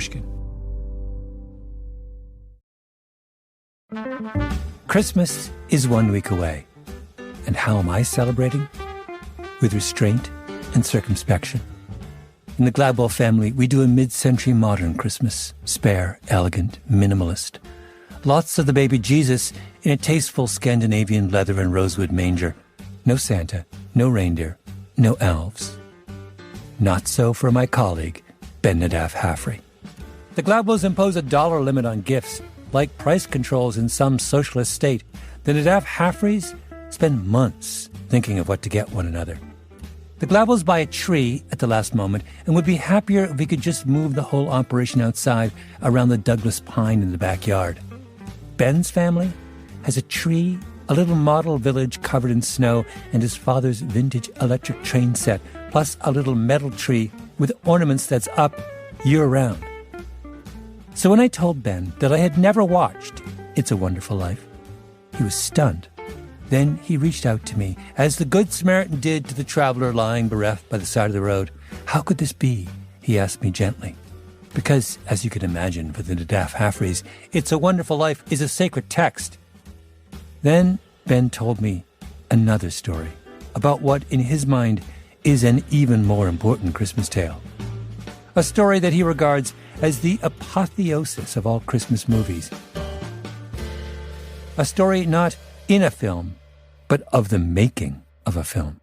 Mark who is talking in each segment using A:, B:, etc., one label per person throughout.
A: Pushkin. Christmas is 1 week away. And how am I celebrating? With restraint and circumspection. In the Gladwell family, we do a mid-century modern Christmas. Spare, elegant, minimalist. Lots of the baby Jesus in a tasteful Scandinavian leather and rosewood manger. No Santa, no reindeer, no elves. Not so for my colleague, Ben Nadaf Haffrey. The Gladwells impose a dollar limit on gifts. Like price controls in some socialist state, the Nadaf Haffreys spend months thinking of what to get one another. The Gladwells buy a tree at the last moment and would be happier if we could just move the whole operation outside around the Douglas pine in the backyard. Ben's family has a tree, a little model village covered in snow, and his father's vintage electric train set, plus a little metal tree with ornaments that's up year-round. So when I told Ben that I had never watched It's a Wonderful Life, he was stunned. Then he reached out to me, as the Good Samaritan did to the traveler lying bereft by the side of the road. How could this be? He asked me gently. Because, as you can imagine, for the Nadaf Haffreys, It's a Wonderful Life is a sacred text. Then Ben told me another story about what, in his mind, is an even more important Christmas tale. A story that he regards as the apotheosis of all Christmas movies. A story not in a film, but of the making of a film.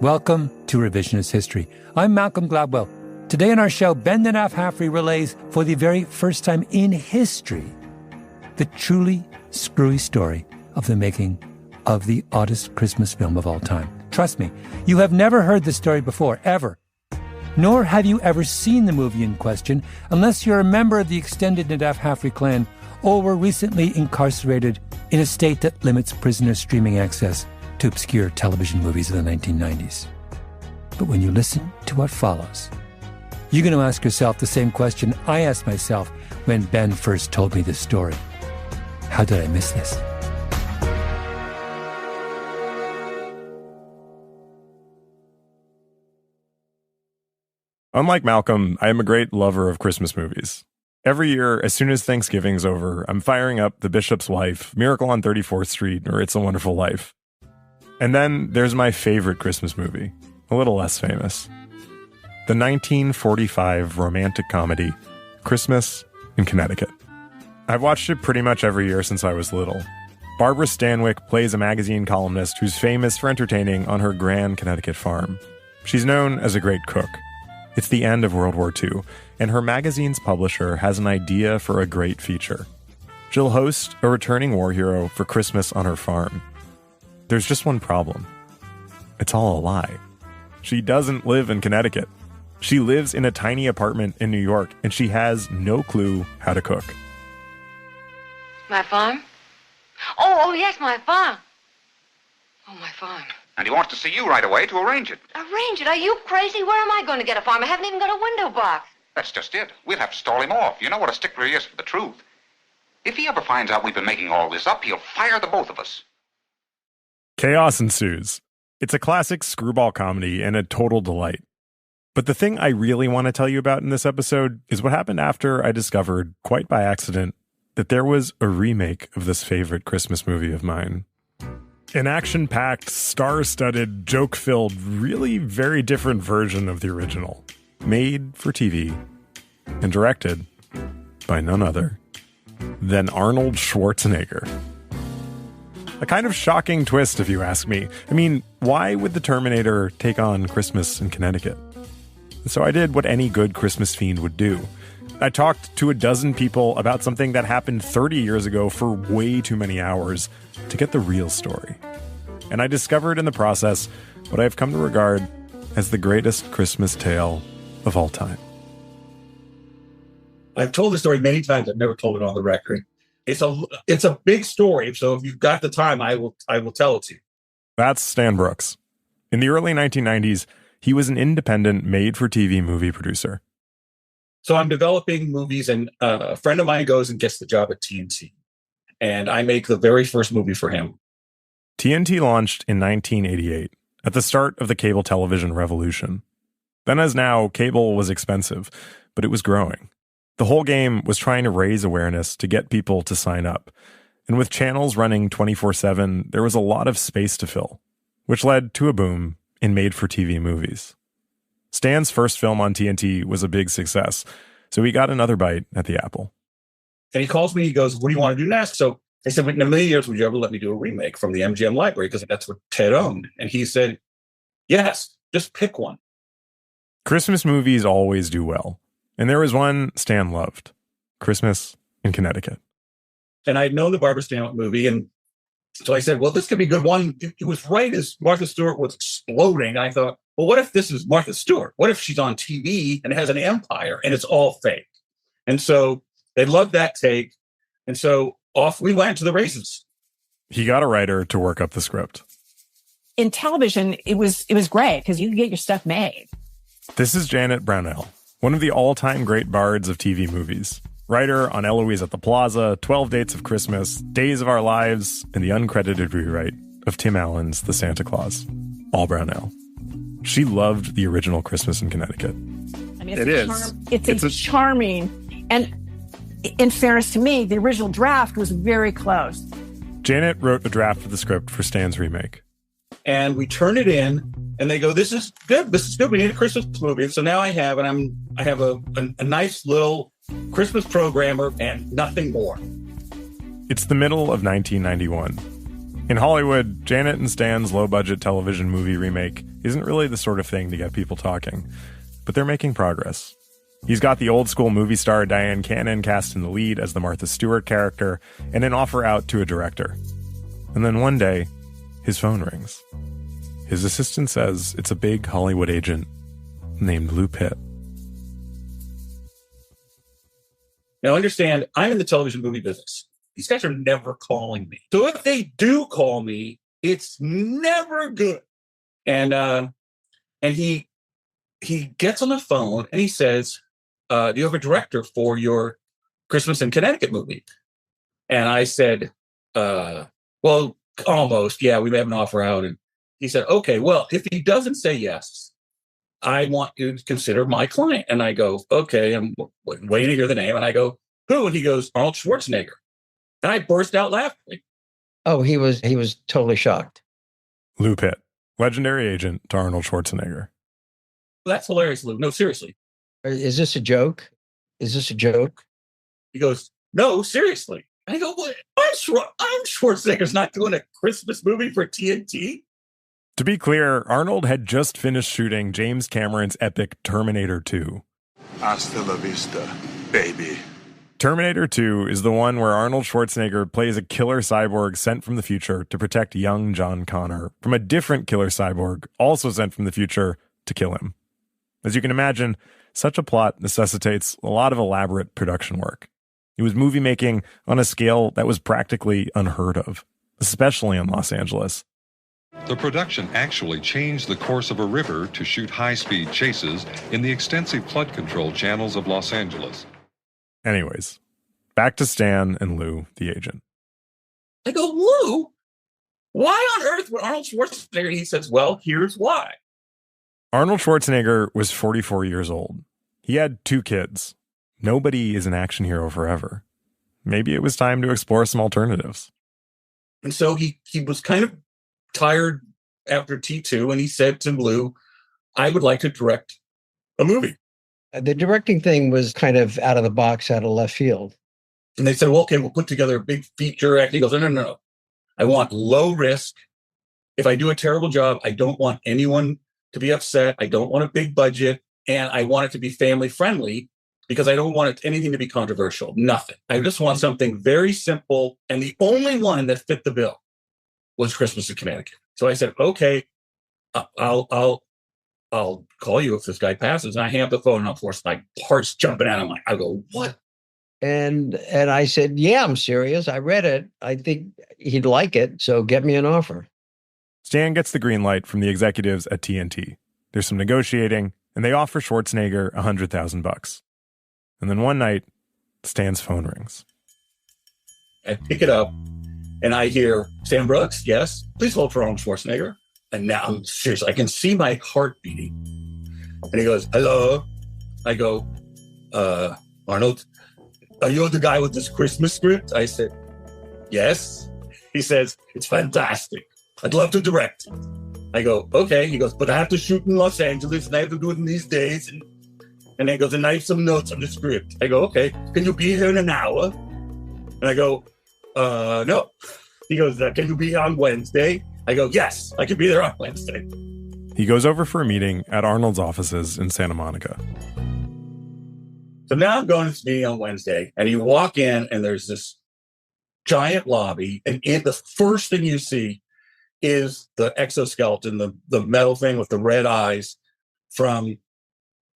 A: Welcome to Revisionist History. I'm Malcolm Gladwell. Today on our show, Ben Nadaf Haffrey relays for the very first time in history the truly screwy story of the making of the oddest Christmas film of all time. Trust me, you have never heard this story before, ever. Nor have you ever seen the movie in question, unless you're a member of the extended Nadaf Haffrey clan or were recently incarcerated in a state that limits prisoner streaming access to obscure television movies of the 1990s. But when you listen to what follows, you're going to ask yourself the same question I asked myself when Ben first told me this story. How did I miss this?
B: Unlike Malcolm, I am a great lover of Christmas movies. Every year, as soon as Thanksgiving's over, I'm firing up The Bishop's Wife, Miracle on 34th Street, or It's a Wonderful Life. And then there's my favorite Christmas movie, a little less famous. The 1945 romantic comedy, Christmas in Connecticut. I've watched it pretty much every year since I was little. Barbara Stanwyck plays a magazine columnist who's famous for entertaining on her grand Connecticut farm. She's known as a great cook. It's the end of World War II, and her magazine's publisher has an idea for a great feature. She'll host a returning war hero for Christmas on her farm. There's just one problem. It's all a lie. She doesn't live in Connecticut. She lives in a tiny apartment in New York, and she has no clue how to cook.
C: My farm? Oh, yes, my farm. Oh, my farm.
D: And he wants to see you right away to arrange it.
C: Arrange it? Are you crazy? Where am I going to get a farm? I haven't even got a window box.
D: That's just it. We'll have to stall him off. You know what a stickler he is for the truth. If he ever finds out we've been making all this up, he'll fire the both of us.
B: Chaos ensues. It's a classic screwball comedy and a total delight. But the thing I really want to tell you about in this episode is what happened after I discovered, quite by accident, that there was a remake of this favorite Christmas movie of mine. An action-packed, star-studded, joke-filled, really very different version of the original. Made for TV and directed by none other than Arnold Schwarzenegger. A kind of shocking twist, if you ask me. I mean, why would the Terminator take on Christmas in Connecticut? So I did what any good Christmas fiend would do. I talked to a dozen people about something that happened 30 years ago for way too many hours to get the real story. And I discovered in the process what I've come to regard as the greatest Christmas tale of all time.
E: I've told the story many times. I've never told it on the record. It's a big story, so if you've got the time, I will tell it to you.
B: That's Stan Brooks. In the early 1990s, he was an independent made-for-TV movie producer.
E: So I'm developing movies, and a friend of mine goes and gets the job at TNT. And I make the very first movie for him.
B: TNT launched in 1988, at the start of the cable television revolution. Then as now, cable was expensive, but it was growing. The whole game was trying to raise awareness to get people to sign up. And with channels running 24/7, there was a lot of space to fill, which led to a boom in made-for-TV movies. Stan's first film on TNT was a big success, so he got another bite at the apple.
E: And he calls me, he goes, what do you want to do next? So I said, in a million years, would you ever let me do a remake from the MGM library? Because that's what Ted owned. And he said, yes, just pick one.
B: Christmas movies always do well. And there was one Stan loved, Christmas in Connecticut.
E: And I'd known the Barbara Stanwyck movie. And so I said, well, this could be a good one. It was right as Martha Stewart was exploding. I thought, well, what if this is Martha Stewart? What if she's on TV and has an empire and it's all fake? And so they loved that take. And so off we went to the races.
B: He got a writer to work up the script.
F: In television, it was great because you could get your stuff made.
B: This is Janet Brownell, one of the all-time great bards of TV movies. Writer on Eloise at the Plaza, 12 Dates of Christmas, Days of Our Lives, and the uncredited rewrite of Tim Allen's The Santa Claus. All Brownell. She loved the original Christmas in Connecticut.
F: I mean, it's charming. And in fairness to me, the original draft was very close. Janet
B: wrote the draft of the script for Stan's remake.
E: And we turn it in, and they go, this is good. This is good. We need a Christmas movie. So now I have a nice little Christmas programmer and nothing more.
B: It's the middle of 1991. In Hollywood, Janet and Stan's low-budget television movie remake isn't really the sort of thing to get people talking. But they're making progress. He's got the old-school movie star Diane Cannon cast in the lead as the Martha Stewart character, and an offer out to a director. And then one day, his phone rings. His assistant says it's a big Hollywood agent named Lou Pitt.
E: Now understand, I'm in the television movie business. These guys are never calling me. So if they do call me, it's never good. And he gets on the phone and he says, do you have a director for your Christmas in Connecticut movie? And I said, well, almost. Yeah, we may have an offer out. And he said, okay, well, if he doesn't say yes, I want you to consider my client. And I go, okay, I'm waiting to hear the name. And I go, who? And he goes, Arnold Schwarzenegger. And I burst out laughing.
G: Oh, he was totally shocked.
B: Lou Pitt, legendary agent to Arnold Schwarzenegger.
E: Well, that's hilarious, Lou. No, seriously.
G: Is this a joke? Is this a joke?
E: He goes, no, seriously. And I go, what? I'm Schwarzenegger's not doing a Christmas movie for TNT.
B: To be clear, Arnold had just finished shooting James Cameron's epic Terminator 2.
H: Hasta La Vista, baby.
B: Terminator 2 is the one where Arnold Schwarzenegger plays a killer cyborg sent from the future to protect young John Connor from a different killer cyborg also sent from the future to kill him. As you can imagine, such a plot necessitates a lot of elaborate production work. It was movie making on a scale that was practically unheard of, especially in Los Angeles.
I: The production actually changed the course of a river to shoot high-speed chases in the extensive flood control channels of Los Angeles.
B: Anyways, back to Stan and Lou, the agent.
E: I go, Lou, why on earth would Arnold Schwarzenegger? And he says, well, here's why.
B: Arnold Schwarzenegger was 44 years old. He had 2 kids. Nobody is an action hero forever. Maybe it was time to explore some alternatives.
E: And so he was kind of tired after T2, and he said to Lou, I would like to direct a movie.
G: The directing thing was kind of out of the box, out of left field.
E: And they said, well, okay, we'll put together a big feature act. He goes, no. I want low risk. If I do a terrible job, I don't want anyone to be upset. I don't want a big budget. And I want it to be family friendly because I don't want anything to be controversial. Nothing. I just want something very simple. And the only one that fit the bill was Christmas in Connecticut. So I said, okay, I'll call you if this guy passes. And I hang up the phone, and of course my heart's jumping out. I go, what?
G: And I said, yeah, I'm serious. I read it. I think he'd like it. So get me an offer.
B: Stan gets the green light from the executives at TNT. There's some negotiating, and they offer Schwarzenegger $100,000. And then one night, Stan's phone rings.
E: I pick it up, and I hear, Stan Brooks, yes, please hold for Arnold Schwarzenegger. And now, seriously, I can see my heart beating. And he goes, hello. I go, Arnold, are you the guy with this Christmas script? I said, yes. He says, it's fantastic. I'd love to direct it. I go, okay. He goes, but I have to shoot in Los Angeles and I have to do it in these days. And then he goes, and I have some notes on the script. I go, okay. Can you be here in an hour? And I go, no. He goes, can you be here on Wednesday? I go, yes, I can be there on Wednesday.
B: He goes over for a meeting at Arnold's offices in Santa Monica.
E: So now I'm going to this meeting on Wednesday, and you walk in, and there's this giant lobby, and the first thing you see is the exoskeleton, the metal thing with the red eyes from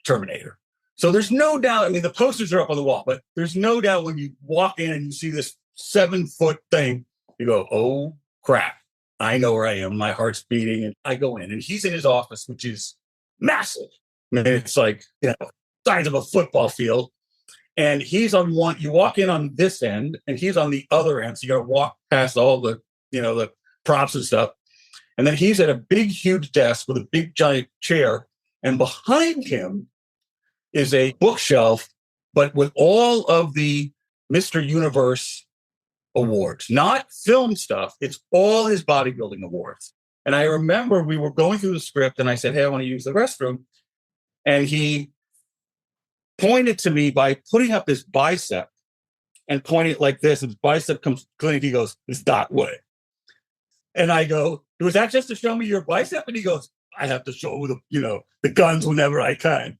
E: Terminator. So there's no doubt, I mean, the posters are up on the wall, but there's no doubt when you walk in and you see this 7-foot thing, you go, oh, crap. I know where I am. My heart's beating. And I go in, and he's in his office, which is massive. I mean, it's like, size of a football field. And he's on one, you walk in on this end, and he's on the other end. So you got to walk past all the, the props and stuff. And then he's at a big, huge desk with a big, giant chair. And behind him is a bookshelf, but with all of the Mr. Universe awards, not film stuff. It's all his bodybuilding awards. And I remember we were going through the script, and I said, hey, I want to use the restroom. And he pointed to me by putting up his bicep and pointing it like this. And his bicep comes clean. He goes, it's that way. And I go, was that just to show me your bicep? And he goes, I have to show the guns whenever I can.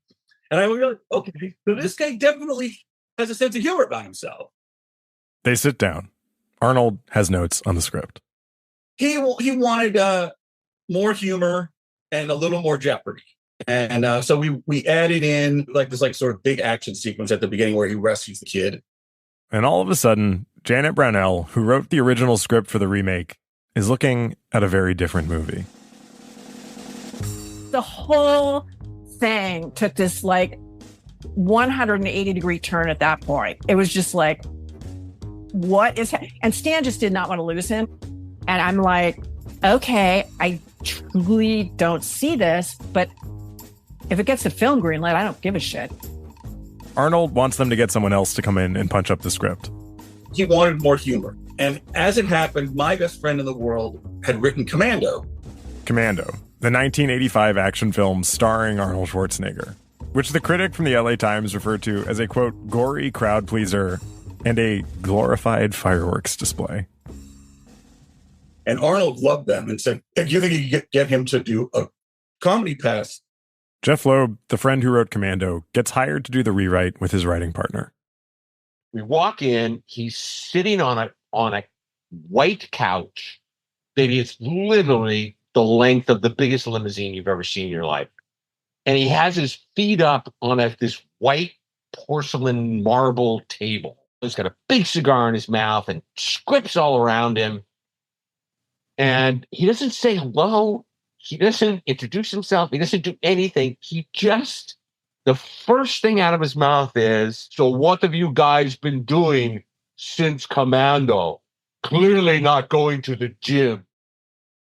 E: And I was like, okay, so this guy definitely has a sense of humor about himself.
B: They sit down. Arnold has notes on the script.
E: He wanted more humor and a little more jeopardy. And so we added in this sort of big action sequence at the beginning where he rescues the kid.
B: And all of a sudden, Janet Brownell, who wrote the original script for the remake, is looking at a very different movie.
F: The whole thing took this 180-degree turn at that point. It was just like, what is and Stan just did not want to lose him. And I'm like, okay, I truly don't see this, but if it gets a film green light, I don't give a shit.
B: Arnold wants them to get someone else to come in and punch up the script.
E: He wanted more humor. And as it happened, my best friend in the world had written Commando.
B: Commando, the 1985 action film starring Arnold Schwarzenegger, which the critic from the LA Times referred to as a, quote, gory crowd pleaser and a glorified fireworks display.
E: And Arnold loved them and said, do you think you could get him to do a comedy pass?
B: Jeff Loeb, the friend who wrote Commando, gets hired to do the rewrite with his writing partner.
J: We walk in, he's sitting on a white couch that is literally the length of the biggest limousine you've ever seen in your life. And he has his feet up on this white porcelain marble table. He's got a big cigar in his mouth and scripts all around him. And he doesn't say hello. He doesn't introduce himself. He doesn't do anything. The first thing out of his mouth is, so what have you guys been doing since Commando? Clearly not going to the gym.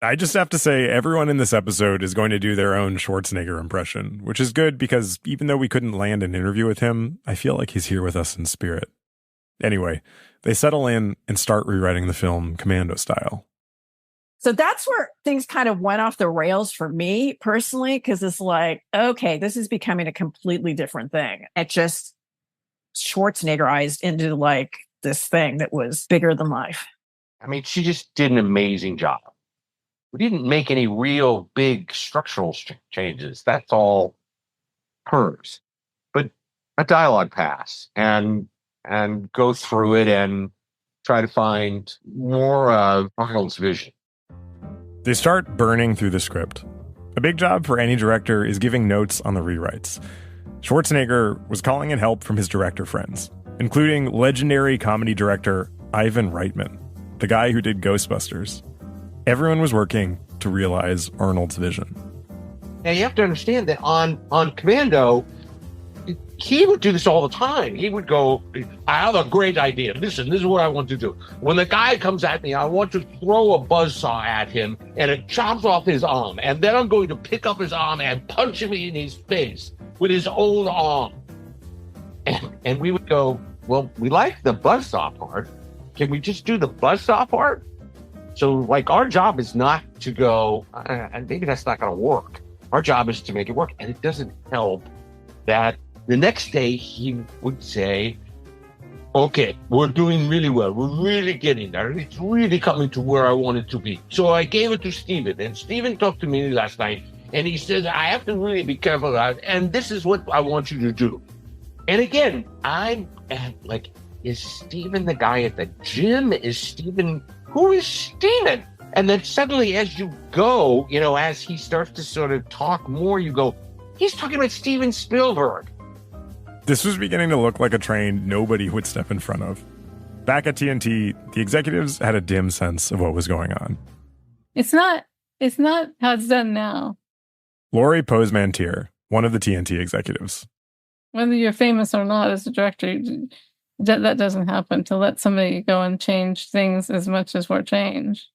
B: I just have to say, everyone in this episode is going to do their own Schwarzenegger impression, which is good because even though we couldn't land an interview with him, I feel like he's here with us in spirit. Anyway, they settle in and start rewriting the film Commando style.
F: So that's where things kind of went off the rails for me personally, because it's like, okay, this is becoming a completely different thing. It just Schwarzeneggerized into this thing that was bigger than life.
J: I mean, she just did an amazing job. We didn't make any real big structural changes. That's all hers. But a dialogue pass and go through it and try to find more of Arnold's vision.
B: They start burning through the script. A big job for any director is giving notes on the rewrites. Schwarzenegger was calling in help from his director friends, including legendary comedy director Ivan Reitman, the guy who did Ghostbusters. Everyone was working to realize Arnold's vision.
J: Now, you have to understand that on Commando, he would do this all the time. He would go, I have a great idea. Listen, this is what I want to do. When the guy comes at me, I want to throw a buzzsaw at him and it chops off his arm. And then I'm going to pick up his arm and punch him in his face with his own arm. And we would go, well, we like the buzzsaw part. Can we just do the buzzsaw part? So, like, our job is not to go, maybe that's not going to work. Our job is to make it work. And it doesn't help that the next day he would say, okay, we're doing really well. We're really getting there. It's really coming to where I want it to be. So I gave it to Stephen. And Stephen talked to me last night. And he says, I have to really be careful about it. And this is what I want you to do. And again, I'm like, is Stephen the guy at the gym? Is Stephen, who is Stephen? And then suddenly as you go, you know, as he starts to sort of talk more, you go, he's talking about Steven Spielberg.
B: This was beginning to look like a train nobody would step in front of. Back at TNT, the executives had a dim sense of what was going on.
K: It's not how it's done now.
B: Laurie Poseman-Tier, one of the TNT executives.
K: Whether you're famous or not as a director, that doesn't happen, to let somebody go and change things as much as we're changed.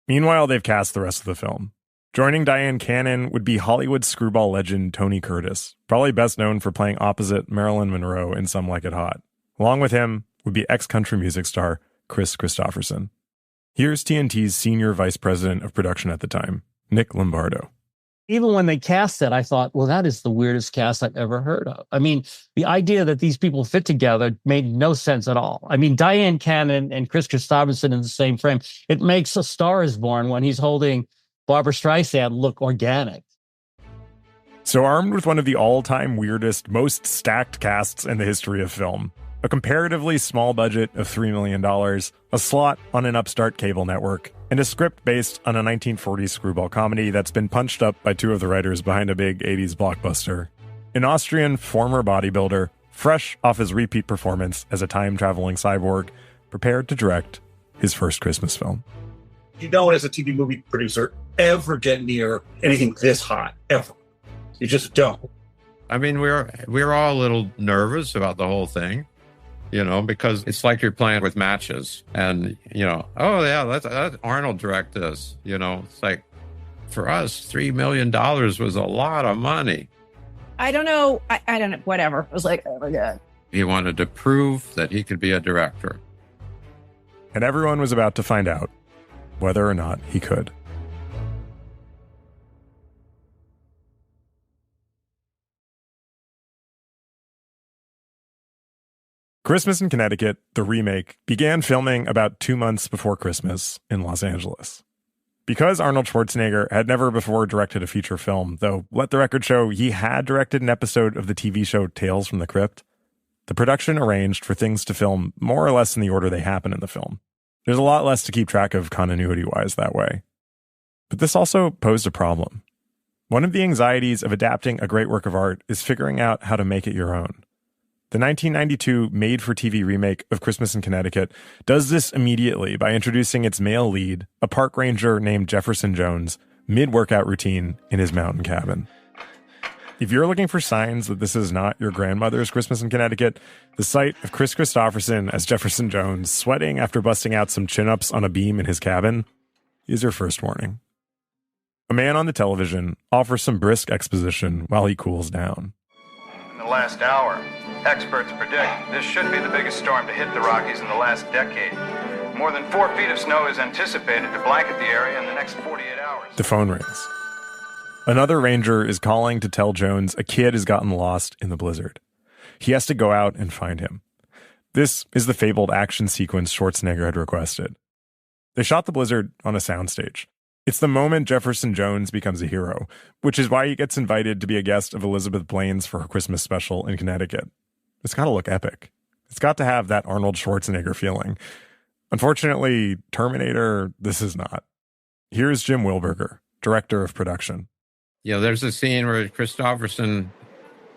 B: Meanwhile, they've cast the rest of the film. Joining Diane Cannon would be Hollywood screwball legend Tony Curtis, probably best known for playing opposite Marilyn Monroe in Some Like It Hot. Along with him would be ex-country music star Chris Christopherson. Here's TNT's senior vice president of production at the time, Nick Lombardo.
L: Even when they cast it, I thought, well, that is the weirdest cast I've ever heard of. I mean, the idea that these people fit together made no sense at all. I mean, Diane Cannon and Chris Christopherson in the same frame. It makes A Star Is Born when he's holding Barbra Streisand look organic.
B: So armed with one of the all-time weirdest, most stacked casts in the history of film, a comparatively small budget of $3 million, a slot on an upstart cable network, and a script based on a 1940s screwball comedy that's been punched up by two of the writers behind a big 80s blockbuster. An Austrian former bodybuilder, fresh off his repeat performance as a time-traveling cyborg, prepared to direct his first Christmas film.
E: You don't, as a TV movie producer, ever get near anything this hot, ever. You just don't.
M: I mean, we're all a little nervous about the whole thing, you know, because it's like you're playing with matches and, you know, oh, yeah, let Arnold direct this. You know, it's like, for us, $3 million was a lot of money.
F: I don't know. I don't know. Whatever. It was like, oh my God.
M: He wanted to prove that he could be a director.
B: And everyone was about to find out whether or not he could. Christmas in Connecticut, the remake, began filming about 2 months before Christmas in Los Angeles. Because Arnold Schwarzenegger had never before directed a feature film, though let the record show he had directed an episode of the TV show Tales from the Crypt, the production arranged for things to film more or less in the order they happen in the film. There's a lot less to keep track of continuity-wise that way. But this also posed a problem. One of the anxieties of adapting a great work of art is figuring out how to make it your own. The 1992 made-for-TV remake of Christmas in Connecticut does this immediately by introducing its male lead, a park ranger named Jefferson Jones, mid-workout routine in his mountain cabin. If you're looking for signs that this is not your grandmother's Christmas in Connecticut, the sight of Chris Christopherson as Jefferson Jones sweating after busting out some chin-ups on a beam in his cabin is your first warning. A man on the television offers some brisk exposition while he cools down.
N: In the last hour, experts predict this should be the biggest storm to hit the Rockies in the last decade. More than 4 feet of snow is anticipated to blanket the area in the next 48 hours.
B: The phone rings. Another ranger is calling to tell Jones a kid has gotten lost in the blizzard. He has to go out and find him. This is the fabled action sequence Schwarzenegger had requested. They shot the blizzard on a soundstage. It's the moment Jefferson Jones becomes a hero, which is why he gets invited to be a guest of Elizabeth Blaine's for her Christmas special in Connecticut. It's got to look epic. It's got to have that Arnold Schwarzenegger feeling. Unfortunately, Terminator, this is not. Here's Jim Wilberger, director of production.
M: You know, there's a scene where Christopherson,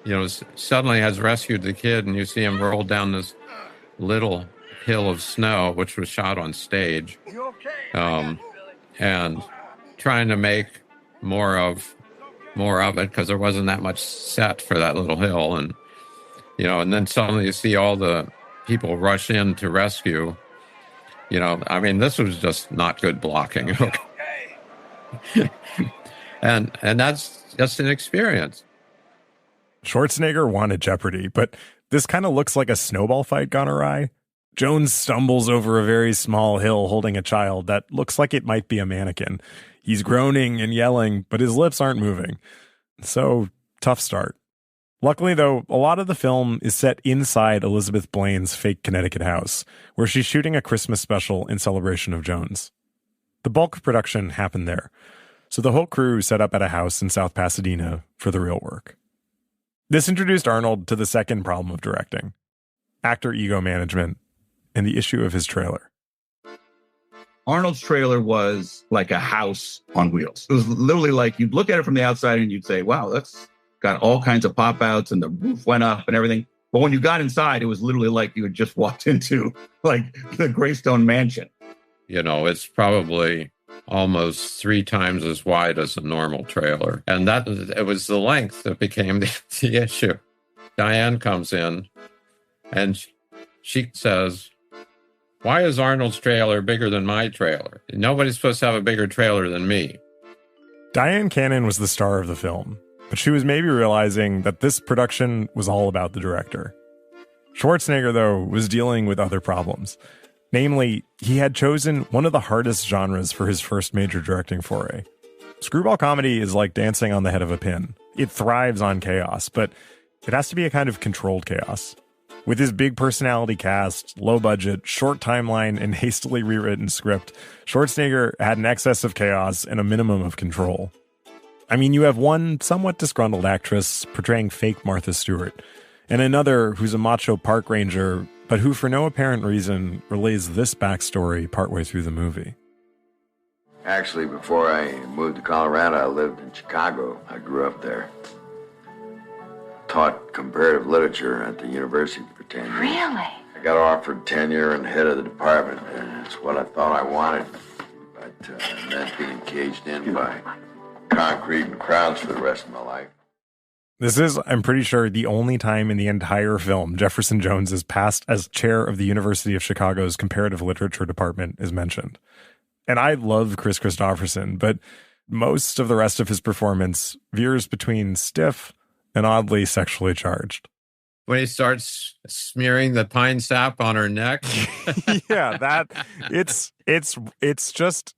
M: you know, suddenly has rescued the kid, and you see him roll down this little hill of snow, which was shot on stage. And trying to make more of it because there wasn't that much set for that little hill. And you know, and then suddenly you see all the people rush in to rescue. You know, I mean, this was just not good blocking. and that's just an experience.
B: Schwarzenegger wanted Jeopardy, but this kind of looks like a snowball fight gone awry. Jones stumbles over a very small hill holding a child that looks like it might be a mannequin. He's groaning and yelling, but his lips aren't moving. So, tough start. Luckily, though, a lot of the film is set inside Elizabeth Blaine's fake Connecticut house, where she's shooting a Christmas special in celebration of Jones. The bulk of production happened there, so the whole crew set up at a house in South Pasadena for the real work. This introduced Arnold to the second problem of directing: actor ego management and the issue of his trailer.
E: Arnold's trailer was like a house on wheels. It was literally like you'd look at it from the outside and you'd say, wow, that's got all kinds of pop outs and the roof went up and everything. But when you got inside, it was literally like you had just walked into like the Greystone Mansion.
M: You know, it's probably almost 3 times as wide as a normal trailer. And that it was the length that became the issue. Diane comes in and she says, "Why is Arnold's trailer bigger than my trailer? Nobody's supposed to have a bigger trailer than me."
B: Diane Cannon was the star of the film, but she was maybe realizing that this production was all about the director. Schwarzenegger, though, was dealing with other problems. Namely, he had chosen one of the hardest genres for his first major directing foray. Screwball comedy is like dancing on the head of a pin. It thrives on chaos, but it has to be a kind of controlled chaos. With his big personality cast, low budget, short timeline, and hastily rewritten script, Schwarzenegger had an excess of chaos and a minimum of control. I mean, you have one somewhat disgruntled actress portraying fake Martha Stewart, and another who's a macho park ranger, but who for no apparent reason relays this backstory partway through the movie.
O: Actually, before I moved to Colorado, I lived in Chicago. I grew up there. Taught comparative literature at the university for 10 years.
C: Really?
O: I got offered tenure and head of the department, and it's what I thought I wanted. But it meant being caged in by concrete and crowds for the rest of my life.
B: This is, I'm pretty sure, the only time in the entire film Jefferson Jones is passed as chair of the University of Chicago's comparative literature department is mentioned. And I love Chris Christopherson, but most of the rest of his performance veers between stiff and oddly sexually charged.
M: When he starts smearing the pine sap on her neck.
B: Yeah, it's just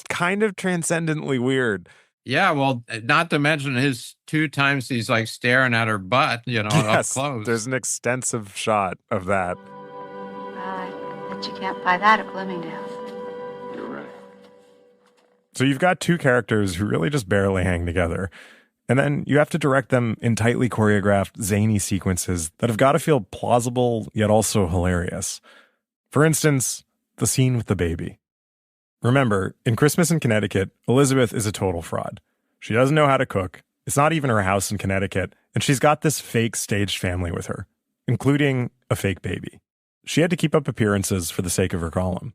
B: kind of transcendently weird.
M: Yeah, well, not to mention his 2 times he's like staring at her butt, you know, up close.
B: There's an extensive shot of that.
C: I bet you can't buy that at Bloomingdale's.
O: You're right.
B: So you've got 2 characters who really just barely hang together. And then you have to direct them in tightly choreographed, zany sequences that have got to feel plausible, yet also hilarious. For instance, the scene with the baby. Remember, in Christmas in Connecticut, Elizabeth is a total fraud. She doesn't know how to cook. It's not even her house in Connecticut. And she's got this fake staged family with her, including a fake baby. She had to keep up appearances for the sake of her column.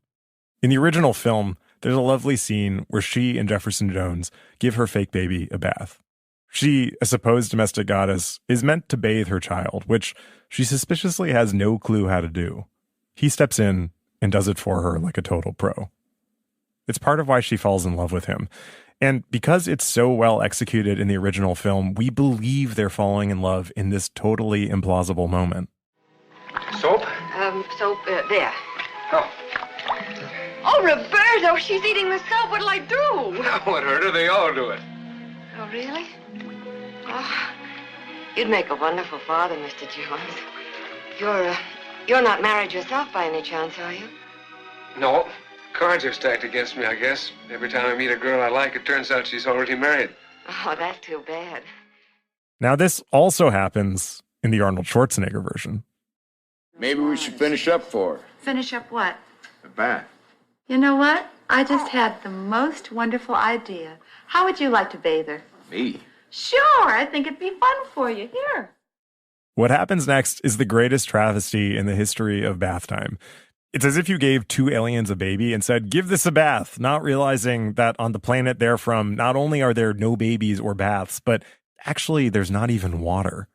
B: In the original film, there's a lovely scene where she and Jefferson Jones give her fake baby a bath. She, a supposed domestic goddess, is meant to bathe her child, which she suspiciously has no clue how to do. He steps in and does it for her like a total pro. It's part of why she falls in love with him. And because it's so well executed in the original film, we believe they're falling in love in this totally implausible moment.
N: Soap?
C: Soap, there.
N: Oh.
C: Oh, Roberto, she's eating the soap. What'll I do?
N: What hurt her? They all do it.
C: Oh, really? Oh, you'd make a wonderful father, Mr. Jones. You're not married yourself by any chance, are you?
N: No. Cards are stacked against me, I guess. Every time I meet a girl I like, it turns out she's already married.
C: Oh, that's too bad.
B: Now, this also happens in the Arnold Schwarzenegger version.
O: Maybe we should finish up for her.
P: Finish up what?
O: The bath.
P: You know what? I just had the most wonderful idea. How would you like to bathe her?
O: Me?
P: Sure, I think it'd be fun for you. Here.
B: What happens next is the greatest travesty in the history of bath time. It's as if you gave 2 aliens a baby and said, give this a bath, not realizing that on the planet they're from, not only are there no babies or baths, but actually there's not even water.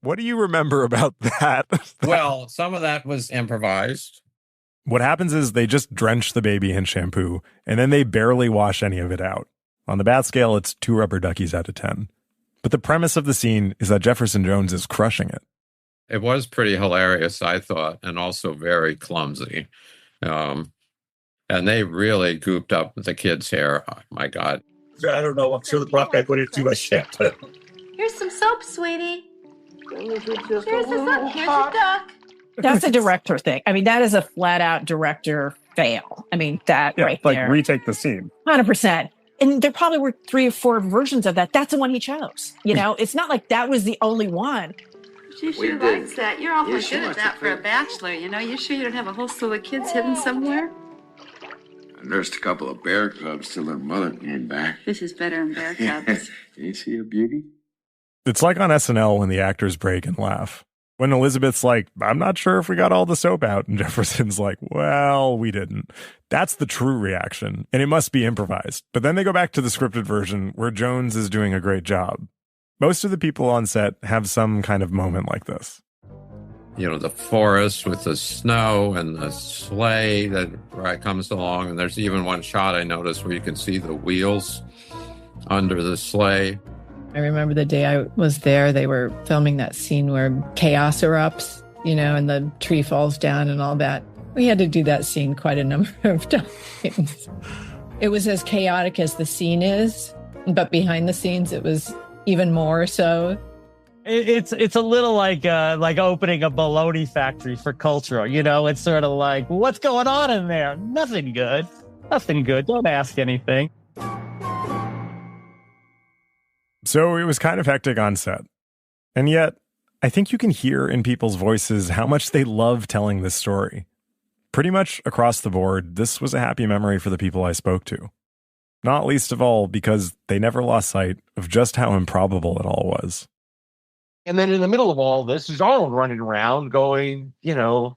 B: What do you remember about that?
M: Well, some of that was improvised.
B: What happens is they just drench the baby in shampoo, and then they barely wash any of it out. On the bad scale, it's 2 rubber duckies out of 10. But the premise of the scene is that Jefferson Jones is crushing it.
M: It was pretty hilarious, I thought, and also very clumsy. And they really gooped up the kid's hair. Oh, my God.
E: I don't know. I'm sure the prop guy put it too much shampoo.
P: Here's some soap, sweetie. Here's the soap. Here's your duck.
F: That's a director thing. I mean, that is a flat out director fail. I mean, that right there.
B: Retake the scene.
F: 100%. And there probably were 3 or 4 versions of that. That's the one he chose. You know, it's not like that was the only one.
P: She sure likes that. You're awfully good at that for a bachelor. You know, you sure you don't have a whole slew of kids hidden somewhere?
O: I nursed a couple of bear cubs till their mother came back.
P: This is better than bear cubs.
O: Can you see a beauty?
B: It's like on SNL when the actors break and laugh. When Elizabeth's like, I'm not sure if we got all the soap out. And Jefferson's like, well, we didn't. That's the true reaction. And it must be improvised. But then they go back to the scripted version where Jones is doing a great job. Most of the people on set have some kind of moment like this.
M: You know, the forest with the snow and the sleigh that comes along. And there's even one shot I noticed where you can see the wheels under the sleigh.
Q: I remember the day I was there, they were filming that scene where chaos erupts, you know, and the tree falls down and all that. We had to do that scene quite a number of times. It was as chaotic as the scene is, but behind the scenes, it was even more so.
L: It's a little like opening a bologna factory for culture. You know, it's sort of like, what's going on in there? Nothing good. Nothing good. Don't ask anything.
B: So it was kind of hectic on set. And yet, I think you can hear in people's voices how much they love telling this story. Pretty much across the board, this was a happy memory for the people I spoke to. Not least of all because they never lost sight of just how improbable it all was.
J: And then in the middle of all this is Arnold running around going, you know,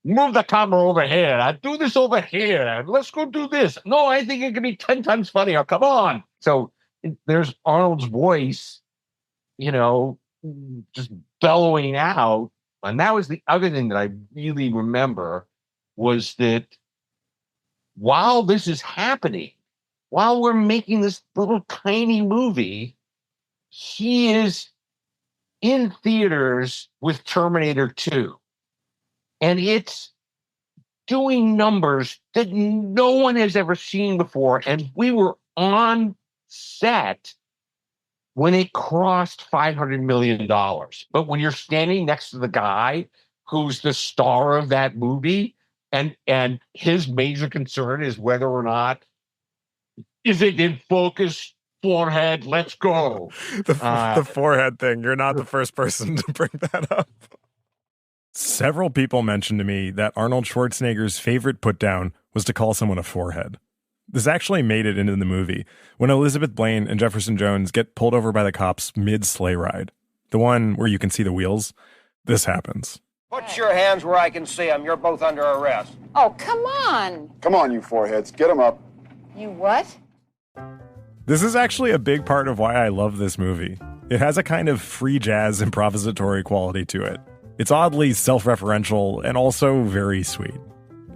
J: move the camera over here. I do this over here. Let's go do this. No, I think it could be 10 times funnier. Come on. So there's Arnold's voice, you know, just bellowing out. And that was the other thing that I really remember was that while this is happening, while we're making this little tiny movie, he is in theaters with Terminator 2. And it's doing numbers that no one has ever seen before. And we were on set when it crossed $500 million. But when you're standing next to the guy who's the star of that movie, and his major concern is whether or not, is it in focus, forehead, let's go.
B: The forehead thing, you're not the first person to bring that up. Several people mentioned to me that Arnold Schwarzenegger's favorite put-down was to call someone a forehead. This actually made it into the movie when Elizabeth Blaine and Jefferson Jones get pulled over by the cops mid-sleigh ride. The one where you can see the wheels. This happens.
R: Put your hands where I can see them. You're both under arrest.
S: Oh, come on.
T: Come on, you foreheads. Get them up.
S: You what?
B: This is actually a big part of why I love this movie. It has a kind of free jazz improvisatory quality to it. It's oddly self-referential and also very sweet.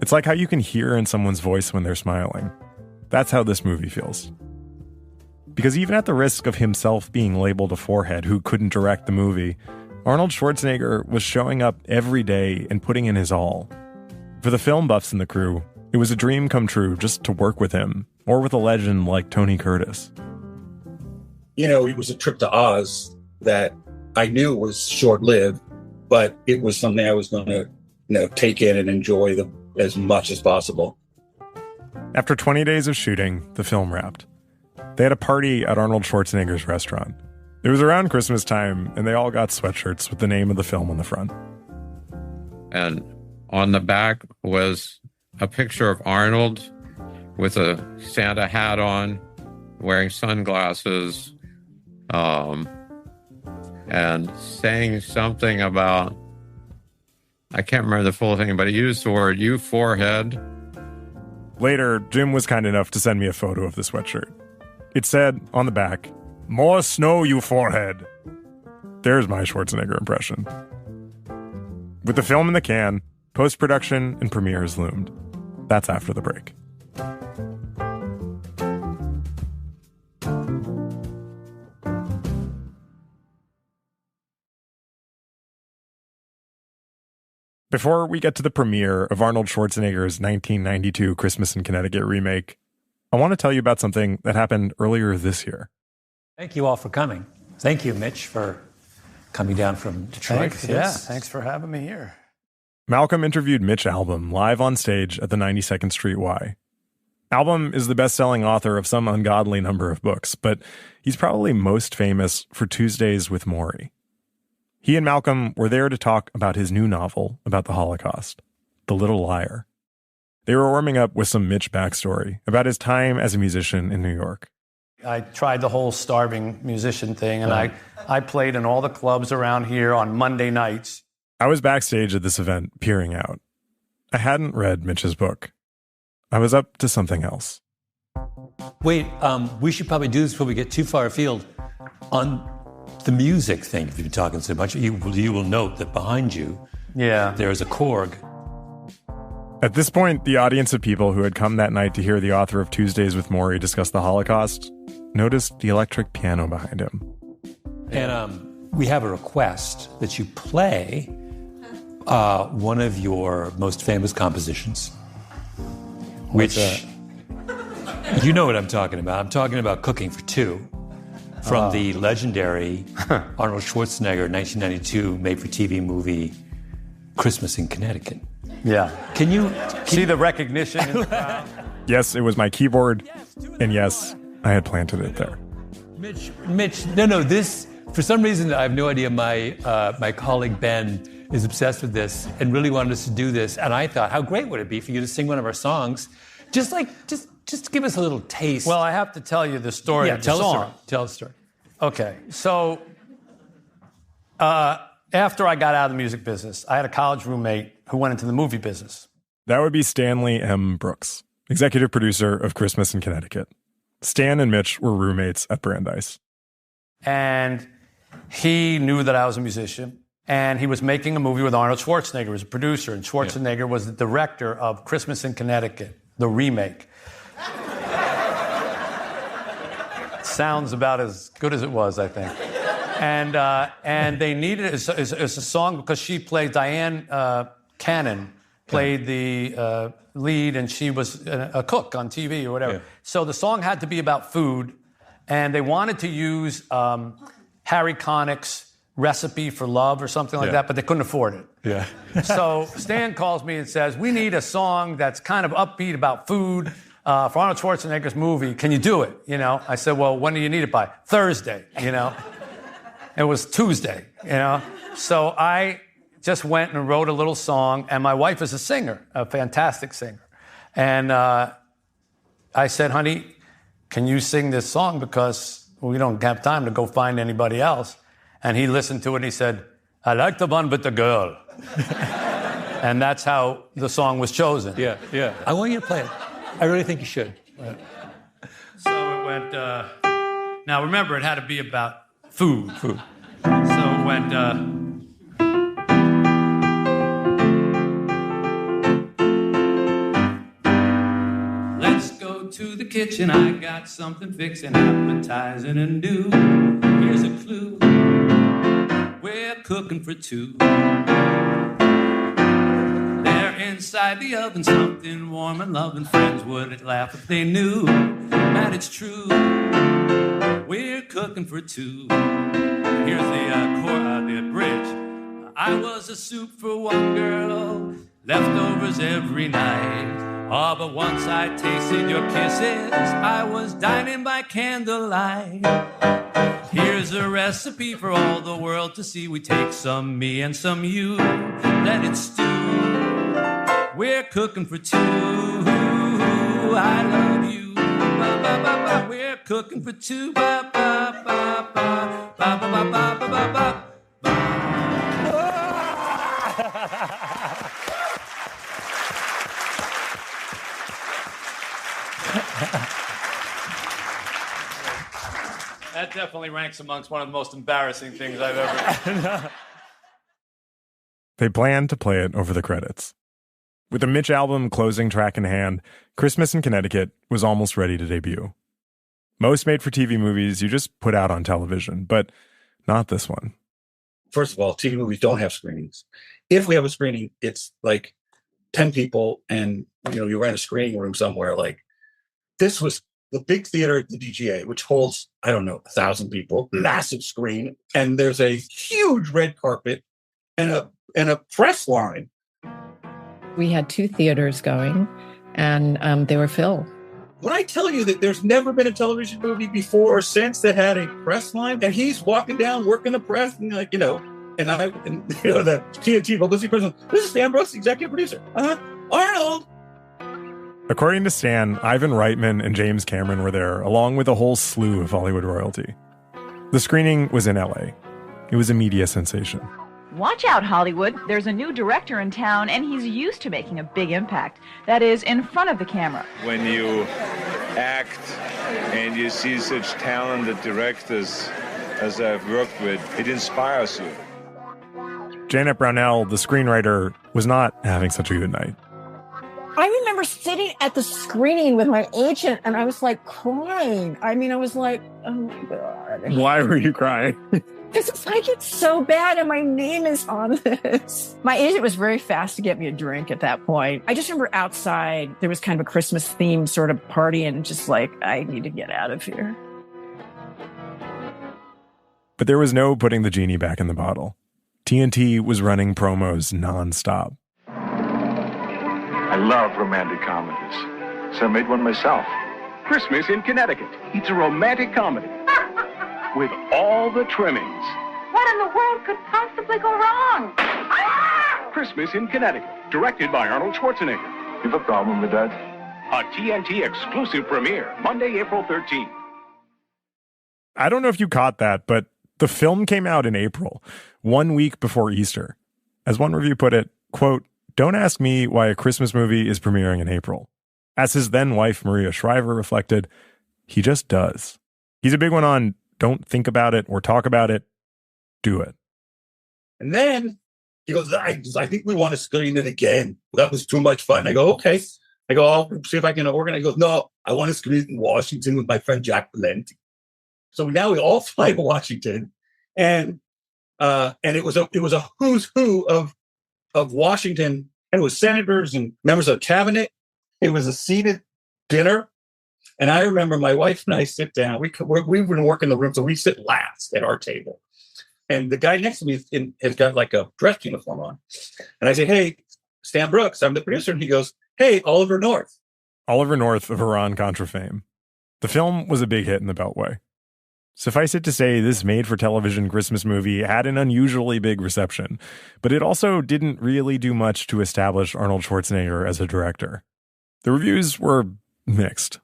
B: It's like how you can hear in someone's voice when they're smiling. That's how this movie feels. Because even at the risk of himself being labeled a forehead who couldn't direct the movie, Arnold Schwarzenegger was showing up every day and putting in his all. For the film buffs in the crew, it was a dream come true just to work with him, or with a legend like Tony Curtis.
E: You know, it was a trip to Oz that I knew was short-lived, but it was something I was going to, take in and enjoy as much as possible.
B: After 20 days of shooting, the film wrapped. They had a party at Arnold Schwarzenegger's restaurant. It was around Christmas time, and they all got sweatshirts with the name of the film on the front.
M: And on the back was a picture of Arnold with a Santa hat on, wearing sunglasses, and saying something about, I can't remember the full thing, but he used the word, you forehead.
B: Later, Jim was kind enough to send me a photo of the sweatshirt. It said, on the back, more snow, you forehead. There's my Schwarzenegger impression. With the film in the can, post-production and premiere has loomed. That's after the break. Before we get to the premiere of Arnold Schwarzenegger's 1992 Christmas in Connecticut remake, I want to tell you about something that happened earlier this year.
A: Thank you all for coming. Thank you, Mitch, for coming down from Detroit.
U: Thanks for having me here.
B: Malcolm interviewed Mitch Albom live on stage at the 92nd Street Y. Albom is the best-selling author of some ungodly number of books, but he's probably most famous for Tuesdays with Morrie. He and Malcolm were there to talk about his new novel about the Holocaust, The Little Liar. They were warming up with some Mitch backstory about his time as a musician in New York.
U: I tried the whole starving musician thing, and I played in all the clubs around here on Monday nights.
B: I was backstage at this event, peering out. I hadn't read Mitch's book. I was up to something else.
A: Wait, we should probably do this before we get too far afield. On the music thing, if you've been talking so much, you will note that behind you, there is a Korg.
B: At this point, the audience of people who had come that night to hear the author of Tuesdays with Morrie discuss the Holocaust noticed the electric piano behind him.
A: And we have a request that you play one of your most famous compositions. Which, you know what I'm talking about. I'm talking about Cooking for Two from the legendary Arnold Schwarzenegger 1992 made-for-TV movie Christmas in Connecticut.
U: Yeah.
A: Can you
U: see the recognition in the crowd?
B: Yes, it was my keyboard, and yes, I had planted it there.
A: Mitch, no, this, for some reason, I have no idea, my colleague Ben is obsessed with this and really wanted us to do this, and I thought, how great would it be for you to sing one of our songs? Just to give us a little taste.
U: Well, I have to tell you the story of the song.
A: Tell the story.
U: Okay, so after I got out of the music business, I had a college roommate who went into the movie business.
B: That would be Stanley M. Brooks, executive producer of Christmas in Connecticut. Stan and Mitch were roommates at Brandeis.
U: And he knew that I was a musician, and he was making a movie with Arnold Schwarzenegger as a producer, and Schwarzenegger was the director of Christmas in Connecticut, the remake. Sounds about as good as it was, I think. And they needed it's a song because she played Diane Cannon played the lead, and she was a cook on TV or whatever. Yeah. So the song had to be about food, and they wanted to use Harry Connick's Recipe for Love or something like that, but they couldn't afford it.
A: Yeah.
U: So Stan calls me and says, we need a song that's kind of upbeat about food for Arnold Schwarzenegger's movie. Can you do it? You know, I said, well, when do you need it by? Thursday, you know. It was Tuesday, you know. So I just went and wrote a little song, and my wife is a singer, a fantastic singer. And I said, honey, can you sing this song because we don't have time to go find anybody else? And he listened to it and he said, I like the one with the girl. And that's how the song was chosen.
A: Yeah, yeah. I want you to play it. I really think you should.
U: So it went, now remember, it had to be about food. So it went, let's go to the kitchen, I got something fixing, appetizing and new. Here's a clue, we're cooking for two. They're inside the oven, something warm and loving. Friends would laugh if they knew that it's true. We're cooking for two. Here's the bridge. I was a soup for one girl, leftovers every night. Oh, but once I tasted your kisses, I was dining by candlelight. Here's a recipe for all the world to see. We take some me and some you, let it stew. We're cooking for two. I love you. Ba, ba, ba, ba. We're cooking for two. Ba, ba, ba, ba. Ba, ba, ba, ba, ba, ba, ba.
D: That definitely ranks amongst one of the most embarrassing things I've ever.
B: They planned to play it over the credits. With the Mitch album closing track in hand, Christmas in Connecticut was almost ready to debut. Most made-for-TV movies you just put out on television, but not this one.
E: First of all, TV movies don't have screenings. If we have a screening, it's like 10 people and, you rent a screening room somewhere. Like, this was the big theater at the DGA, which holds, 1,000 people, massive screen. And there's a huge red carpet and a press line.
Q: We had 2 theaters going, and they were filled.
E: When I tell you that there's never been a television movie before or since that had a press line, and he's walking down, working the press, and the TNT publicity person, this is Stan Brooks, executive producer. Arnold!
B: According to Stan, Ivan Reitman and James Cameron were there, along with a whole slew of Hollywood royalty. The screening was in LA. It was a media sensation.
V: Watch out, Hollywood. There's a new director in town, and he's used to making a big impact. That is, in front of the camera.
W: When you act and you see such talented directors as I've worked with, it inspires you.
B: Janet Brownell, the screenwriter, was not having such a good night.
F: I remember sitting at the screening with my agent, and I was like crying. I was like, oh my God.
B: Why were you crying?
F: Because it's like, it's so bad and my name is on this. My agent was very fast to get me a drink at that point. I just remember outside, there was kind of a Christmas themed sort of party and just like, I need to get out of here.
B: But there was no putting the genie back in the bottle. TNT was running promos nonstop.
H: I love romantic comedies, so I made one myself. Christmas in Connecticut. It's a romantic comedy with all the trimmings.
S: What in the world could possibly go wrong?
H: Christmas in Connecticut, directed by Arnold Schwarzenegger. You have a problem with that? A TNT exclusive premiere, Monday, April 13th.
B: I don't know if you caught that, but the film came out in April, 1 week before Easter. As one review put it, quote, "Don't ask me why a Christmas movie is premiering in April." As his then-wife Maria Shriver reflected, he just does. He's a big one on don't think about it or talk about it, do it.
E: And then he goes, I think we want to screen it again. That was too much fun. I go, okay. I go, I'll see if I can organize. He goes, no, I want to screen it in Washington with my friend Jack Valenti. So now we all fly to Washington, and it was a who's who of Washington, and it was senators and members of the cabinet. It was a seated dinner, and I remember my wife and I sit down. We've been working the room, so we sit last at our table, and the guy next to me has got like a dress uniform on, and I say, "Hey, Stan Brooks, I'm the producer," and he goes, "Hey, Oliver North."
B: Oliver North of Iran-Contra fame. The film was a big hit in the Beltway. Suffice it to say, this made-for-television Christmas movie had an unusually big reception, but it also didn't really do much to establish Arnold Schwarzenegger as a director. The reviews were mixed.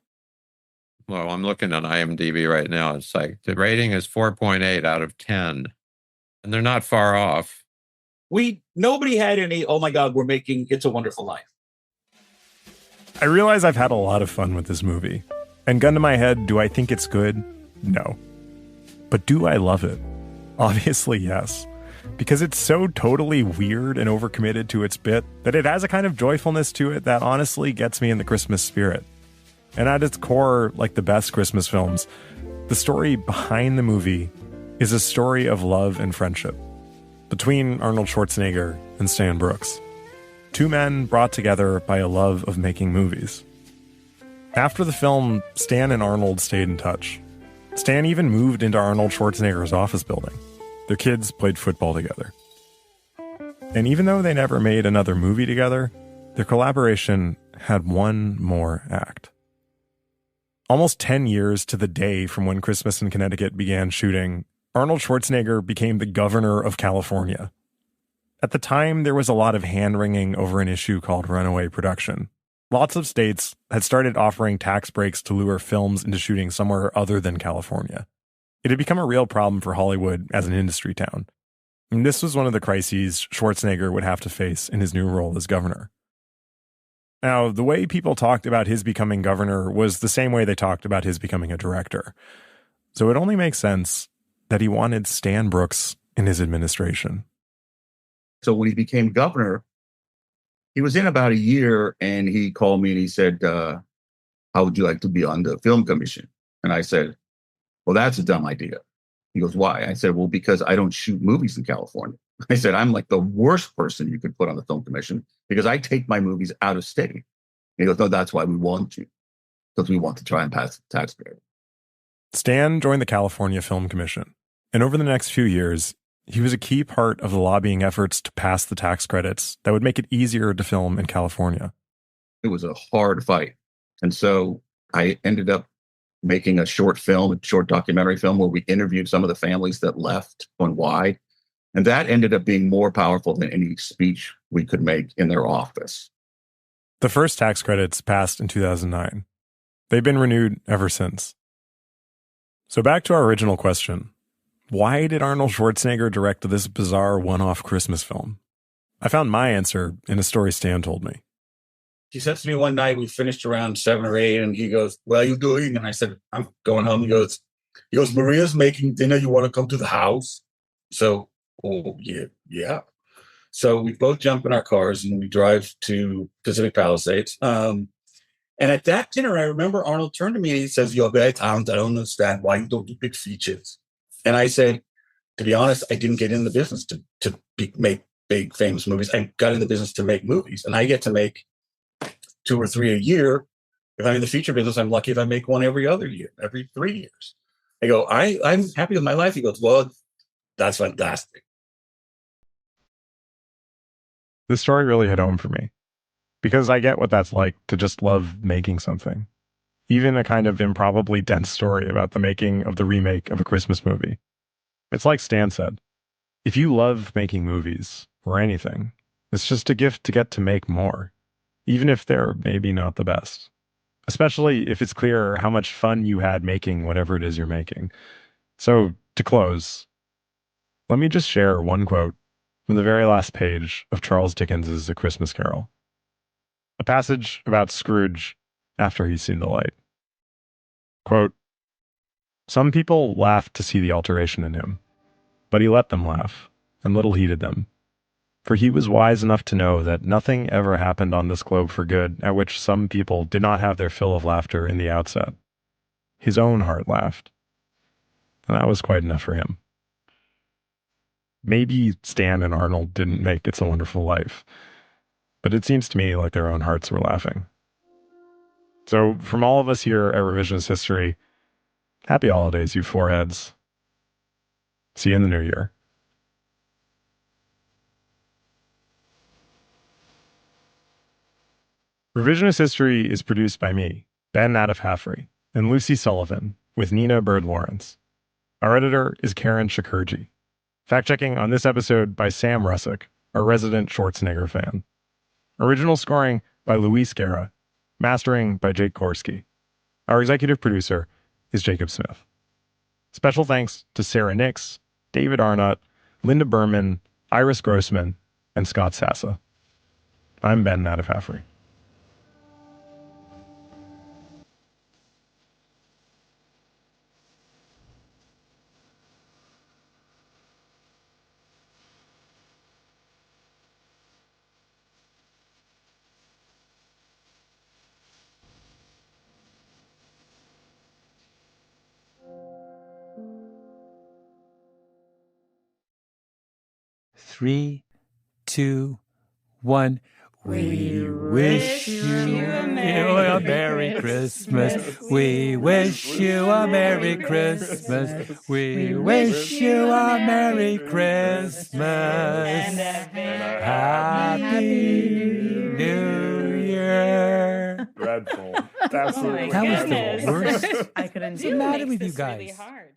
M: Well, I'm looking at IMDb right now. It's like the rating is 4.8 out of 10, and they're not far off.
E: Nobody had any, oh my God, we're making It's a Wonderful Life.
B: I realize I've had a lot of fun with this movie. And gun to my head, do I think it's good? No. But do I love it? Obviously, yes. Because it's so totally weird and overcommitted to its bit that it has a kind of joyfulness to it that honestly gets me in the Christmas spirit. And at its core, like the best Christmas films, the story behind the movie is a story of love and friendship between Arnold Schwarzenegger and Stan Brooks. Two men brought together by a love of making movies. After the film, Stan and Arnold stayed in touch. Stan even moved into Arnold Schwarzenegger's office building. Their kids played football together. And even though they never made another movie together, their collaboration had one more act. Almost 10 years to the day from when Christmas in Connecticut began shooting, Arnold Schwarzenegger became the governor of California. At the time, there was a lot of hand-wringing over an issue called runaway production. Lots of states had started offering tax breaks to lure films into shooting somewhere other than California. It had become a real problem for Hollywood as an industry town. And this was one of the crises Schwarzenegger would have to face in his new role as governor. Now, the way people talked about his becoming governor was the same way they talked about his becoming a director. So it only makes sense that he wanted Stan Brooks in his administration.
E: So when he became governor, he was in about a year, and he called me and he said, how would you like to be on the film commission? And I said, well, that's a dumb idea. He goes, why? I said, well, because I don't shoot movies in California. I said, I'm like the worst person you could put on the film commission because I take my movies out of state. He goes, no, that's why we want you, because we want to try and pass the tax credit.
B: Stan joined the California Film Commission, and over the next few years, he was a key part of the lobbying efforts to pass the tax credits that would make it easier to film in California.
E: It was a hard fight. And so I ended up making a short documentary film where we interviewed some of the families that left on why. And that ended up being more powerful than any speech we could make in their office.
B: The first tax credits passed in 2009. They've been renewed ever since. So back to our original question. Why did Arnold Schwarzenegger direct this bizarre one-off Christmas film? I found my answer in a story Stan told me.
E: He said to me one night, we finished around 7 or 8, and he goes, what are you doing? And I said, I'm going home. He goes, Maria's making dinner. You want to come to the house? So, oh, yeah. So we both jump in our cars and we drive to Pacific Palisades. And at that dinner, I remember Arnold turned to me and he says, you're very talented. I don't understand why you don't do big features. And I said, to be honest, I didn't get in the business to make big, famous movies. I got in the business to make movies. And I get to make 2 or 3 a year. If I'm in the feature business, I'm lucky if I make one every other year, every 3 years. I go, I'm happy with my life. He goes, well, that's fantastic.
B: This story really hit home for me, because I get what that's like to just love making something. Even a kind of improbably dense story about the making of the remake of a Christmas movie. It's like Stan said, if you love making movies, or anything, it's just a gift to get to make more, even if they're maybe not the best. Especially if it's clear how much fun you had making whatever it is you're making. So, to close, let me just share one quote from the very last page of Charles Dickens's A Christmas Carol. A passage about Scrooge after he's seen the light. Quote, some people laughed to see the alteration in him, but he let them laugh, and little heeded them. For he was wise enough to know that nothing ever happened on this globe for good at which some people did not have their fill of laughter in the outset. His own heart laughed, and that was quite enough for him. Maybe Stan and Arnold didn't make It's a Wonderful Life, but it seems to me like their own hearts were laughing. So from all of us here at Revisionist History, happy holidays, you foreheads. See you in the new year. Revisionist History is produced by me, Ben Nadif-Haffrey, and Lucy Sullivan, with Nina Bird-Lawrence. Our editor is Karen Shakurji. Fact-checking on this episode by Sam Russick, our resident Schwarzenegger fan. Original scoring by Luis Guerra. Mastering by Jake Korski. Our executive producer is Jacob Smith. Special thanks to Sarah Nix, David Arnott, Linda Berman, Iris Grossman, and Scott Sassa. I'm Ben Nadif-Haffrey.
A: Three, 2, 1. We wish you a Merry Christmas. We wish you a Merry Christmas. We wish you a Merry Christmas. Happy New Year.
B: Dreadful. Absolutely.
A: That was the worst.
P: I couldn't
A: What's
P: do
A: the matter with you
P: this
A: guys?
P: really hard.